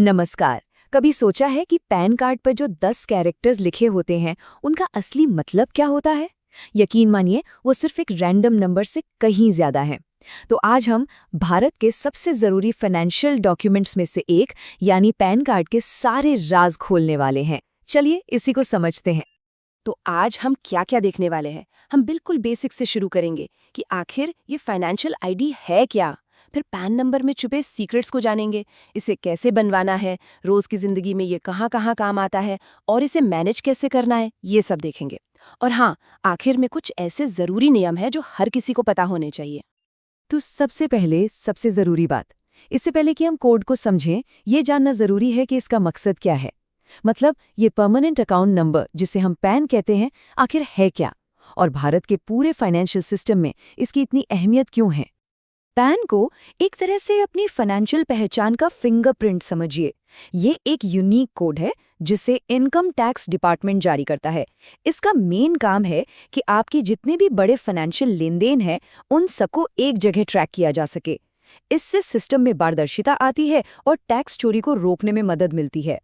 नमस्कार। कभी सोचा है कि पैन कार्ड पर जो 10 कैरेक्टर्स लिखे होते हैं उनका असली मतलब क्या होता है? यकीन मानिए वो सिर्फ एक रैंडम नंबर से कहीं ज्यादा है। तो आज हम भारत के सबसे जरूरी फाइनेंशियल डॉक्यूमेंट्स में से एक यानी पैन कार्ड के सारे राज खोलने वाले हैं। चलिए इसी को समझते हैं। तो आज हम क्या क्या देखने वाले हैं। हम बिल्कुल बेसिक से शुरू करेंगे कि आखिर ये फाइनेंशियल आईडी है क्या। फिर पैन नंबर में छुपे सीक्रेट्स को जानेंगे, इसे कैसे बनवाना है, रोज की जिंदगी में ये कहाँ कहाँ काम आता है और इसे मैनेज कैसे करना है, ये सब देखेंगे। और हाँ, आखिर में कुछ ऐसे जरूरी नियम है जो हर किसी को पता होने चाहिए। तो सबसे पहले सबसे जरूरी बात, इससे पहले कि हम कोड को समझें, ये जानना जरूरी है कि इसका मकसद क्या है। मतलब ये परमानेंट अकाउंट नंबर जिसे हम पैन कहते हैं, आखिर है क्या, और भारत के पूरे फाइनेंशियल सिस्टम में इसकी इतनी अहमियत क्यों है। पैन को एक तरह से अपनी फाइनेंशियल पहचान का फिंगरप्रिंट समझिए। ये एक यूनिक कोड है जिसे इनकम टैक्स डिपार्टमेंट जारी करता है। इसका मेन काम है कि आपके जितने भी बड़े फाइनेंशियल लेनदेन हैं उन सबको एक जगह ट्रैक किया जा सके। इससे सिस्टम में पारदर्शिता आती है और टैक्स चोरी को रोकने में मदद मिलती है।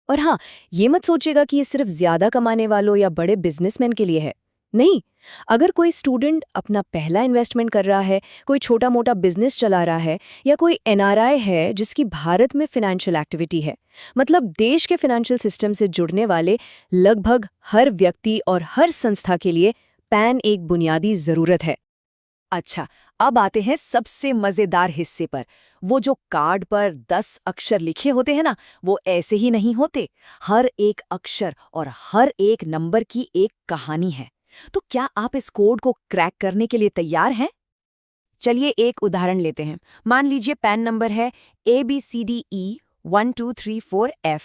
और हाँ, ये मत सोचिएगा कि ये सिर्फ ज्यादा कमाने वालों या बड़े बिजनेसमैन के लिए है। नहीं, अगर कोई स्टूडेंट अपना पहला इन्वेस्टमेंट कर रहा है, कोई छोटा मोटा बिजनेस चला रहा है, या कोई एनआरआई है जिसकी भारत में फाइनेंशियल एक्टिविटी है, मतलब देश के फाइनेंशियल सिस्टम से जुड़ने वाले लगभग हर व्यक्ति और हर संस्था के लिए पैन एक बुनियादी जरूरत है। अच्छा, अब आते हैं सबसे मजेदार हिस्से पर। वो जो कार्ड पर 10 अक्षर लिखे होते हैं ना, वो ऐसे ही नहीं होते। हर एक अक्षर और हर एक नंबर की एक कहानी है। तो क्या आप इस कोड को क्रैक करने के लिए तैयार हैं? चलिए एक उदाहरण लेते हैं। मान लीजिए पैन नंबर है ABCDE1234F।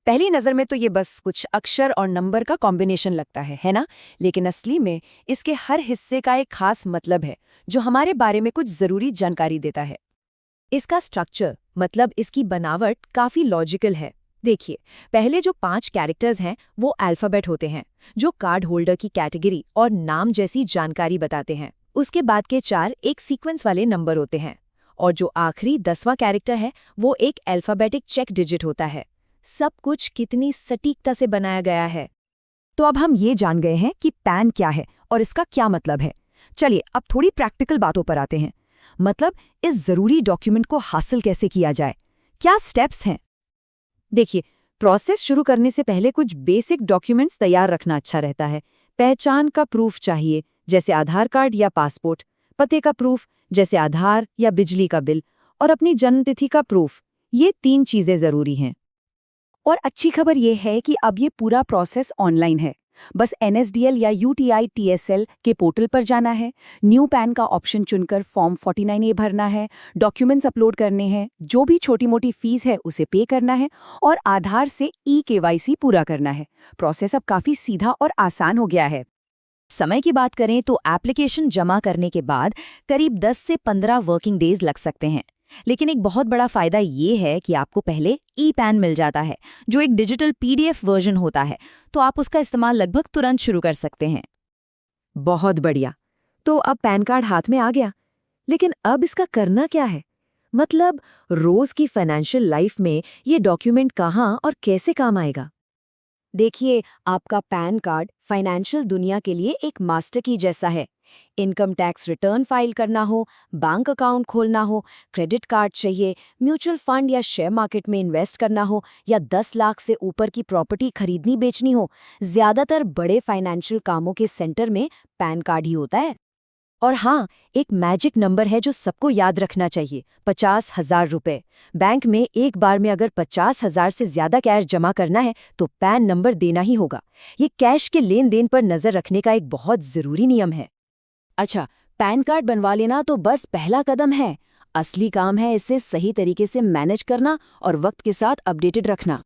पहली नज़र में तो ये बस कुछ अक्षर और नंबर का कॉम्बिनेशन लगता है ना? लेकिन असली में इसके हर हिस्से का एक खास मतलब है जो हमारे बारे में कुछ ज़रूरी जानकारी देता है। इसका स्ट्रक्चर, मतलब इसकी बनावट, काफ़ी लॉजिकल है। देखिए, पहले जो 5 कैरेक्टर्स हैं वो अल्फ़ाबेट होते हैं जो कार्ड होल्डर की कैटेगरी और नाम जैसी जानकारी बताते हैं। उसके बाद के 4 एक सीक्वेंस वाले नंबर होते हैं और जो आखिरी 10वां कैरेक्टर है वो एक अल्फ़ाबेटिक चेक डिजिट होता है। सब कुछ कितनी सटीकता से बनाया गया है। तो अब हम ये जान गए हैं कि पैन क्या है और इसका क्या मतलब है। चलिए अब थोड़ी प्रैक्टिकल बातों पर आते हैं। मतलब इस जरूरी डॉक्यूमेंट को हासिल कैसे किया जाए, क्या स्टेप्स हैं। देखिए, प्रोसेस शुरू करने से पहले कुछ बेसिक डॉक्यूमेंट्स तैयार रखना अच्छा रहता है। पहचान का प्रूफ चाहिए, जैसे आधार कार्ड या पासपोर्ट, पते का प्रूफ जैसे आधार या बिजली का बिल, और अपनी जन्मतिथि का प्रूफ। ये 3 चीजें जरूरी हैं। और अच्छी खबर यह है कि अब ये पूरा प्रोसेस ऑनलाइन है। बस NSDL या UTI TSL के पोर्टल पर जाना है, न्यू पैन का ऑप्शन चुनकर फॉर्म 49A भरना है, डॉक्यूमेंट्स अपलोड करने हैं, जो भी छोटी मोटी फीस है उसे पे करना है और आधार से eKYC पूरा करना है। प्रोसेस अब काफ़ी सीधा और आसान हो गया है। समय की बात करें तो एप्लीकेशन जमा करने के बाद करीब 10 से 15 वर्किंग डेज लग सकते हैं। लेकिन एक बहुत बड़ा फायदा ये है कि आपको पहले ई-पैन मिल जाता है, जो एक डिजिटल PDF वर्जन होता है, तो आप उसका इस्तेमाल लगभग तुरंत शुरू कर सकते हैं। बहुत बढ़िया। तो अब पैन कार्ड हाथ में आ गया, लेकिन अब इसका करना क्या है? मतलब रोज की फाइनेंशियल लाइफ में ये डॉक्यूमेंट कहाँ और कैसे काम आएगा? देखिए, आपका पैन कार्ड फाइनेंशियल दुनिया के लिए एक मास्टर की जैसा है। इनकम टैक्स रिटर्न फाइल करना हो, बैंक अकाउंट खोलना हो, क्रेडिट कार्ड चाहिए, म्यूचुअल फंड या शेयर मार्केट में इन्वेस्ट करना हो, या 10 लाख से ऊपर की प्रॉपर्टी खरीदनी बेचनी हो, ज्यादातर बड़े फाइनेंशियल कामों के सेंटर में पैन कार्ड ही होता है। और हाँ, एक मैजिक नंबर है जो सबको याद रखना चाहिए, 50,000 रुपये। बैंक में एक बार में अगर 50,000 से ज्यादा कैश जमा करना है तो पैन नंबर देना ही होगा। ये कैश के लेन देन पर नजर रखने का एक बहुत जरूरी नियम है। अच्छा, पैन कार्ड बनवा लेना तो बस पहला कदम है। असली काम है इसे सही तरीके से मैनेज करना और वक्त के साथ अपडेटेड रखना।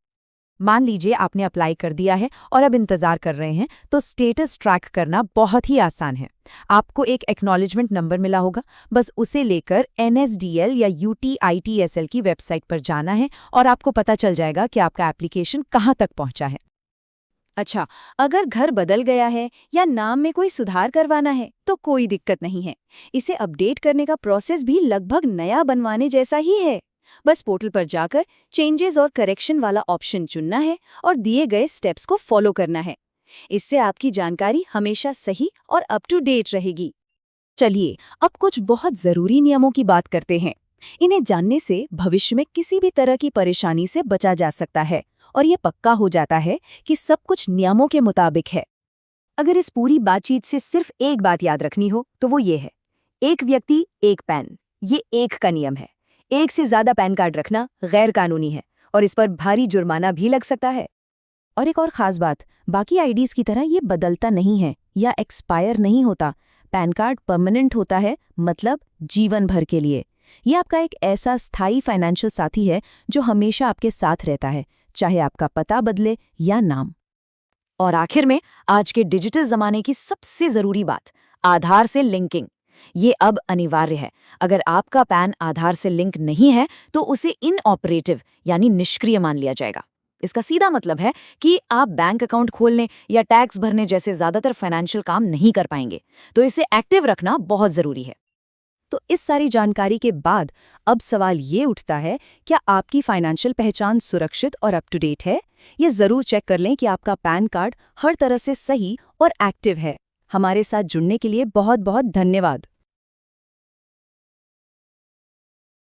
मान लीजिए आपने अप्लाई कर दिया है और अब इंतजार कर रहे हैं, तो स्टेटस ट्रैक करना बहुत ही आसान है। आपको एक एक्नॉलेजमेंट नंबर मिला होगा, बस उसे लेकर NSDL या UTI TSL की वेबसाइट पर जाना है और आपको पता चल जाएगा कि आपका एप्लीकेशन कहाँ तक पहुँचा है। अच्छा, अगर घर बदल गया है या नाम में कोई सुधार करवाना है तो कोई दिक्कत नहीं है। इसे अपडेट करने का प्रोसेस भी लगभग नया बनवाने जैसा ही है। बस पोर्टल पर जाकर चेंजेस और करेक्शन वाला ऑप्शन चुनना है और दिए गए स्टेप्स को फॉलो करना है। इससे आपकी जानकारी हमेशा सही और अप टू डेट रहेगी। चलिए अब कुछ बहुत जरूरी नियमों की बात करते हैं। इन्हें जानने से भविष्य में किसी भी तरह की परेशानी से बचा जा सकता है और ये पक्का हो जाता है कि सब कुछ नियमों के मुताबिक है। अगर इस पूरी बातचीत से सिर्फ एक बात याद रखनी हो तो वो ये है, एक व्यक्ति एक पैन, ये एक का नियम है। एक से ज्यादा पैन कार्ड रखना गैर कानूनी है और इस पर भारी जुर्माना भी लग सकता है। और एक और खास बात, बाकी आईडीज की तरह ये बदलता नहीं है या एक्सपायर नहीं होता। पैन कार्ड परमानेंट होता है, मतलब जीवन भर के लिए। ये आपका एक ऐसा स्थायी फाइनेंशियल साथी है जो हमेशा आपके साथ रहता है, चाहे आपका पता बदले या नाम। और आखिर में आज के डिजिटल जमाने की सबसे जरूरी बात, आधार से लिंकिंग। ये अब अनिवार्य है। अगर आपका पैन आधार से लिंक नहीं है तो उसे इनऑपरेटिव यानी निष्क्रिय मान लिया जाएगा। इसका सीधा मतलब है कि आप बैंक अकाउंट खोलने या टैक्स भरने जैसे ज्यादातर फाइनेंशियल काम नहीं कर पाएंगे। तो इसे एक्टिव रखना बहुत जरूरी है। तो इस सारी जानकारी के बाद अब सवाल ये उठता है, क्या आपकी फाइनेंशियल पहचान सुरक्षित और अप टू डेट है? ये जरूर चेक कर लें कि आपका पैन कार्ड हर तरह से सही और एक्टिव है। हमारे साथ जुड़ने के लिए बहुत बहुत धन्यवाद।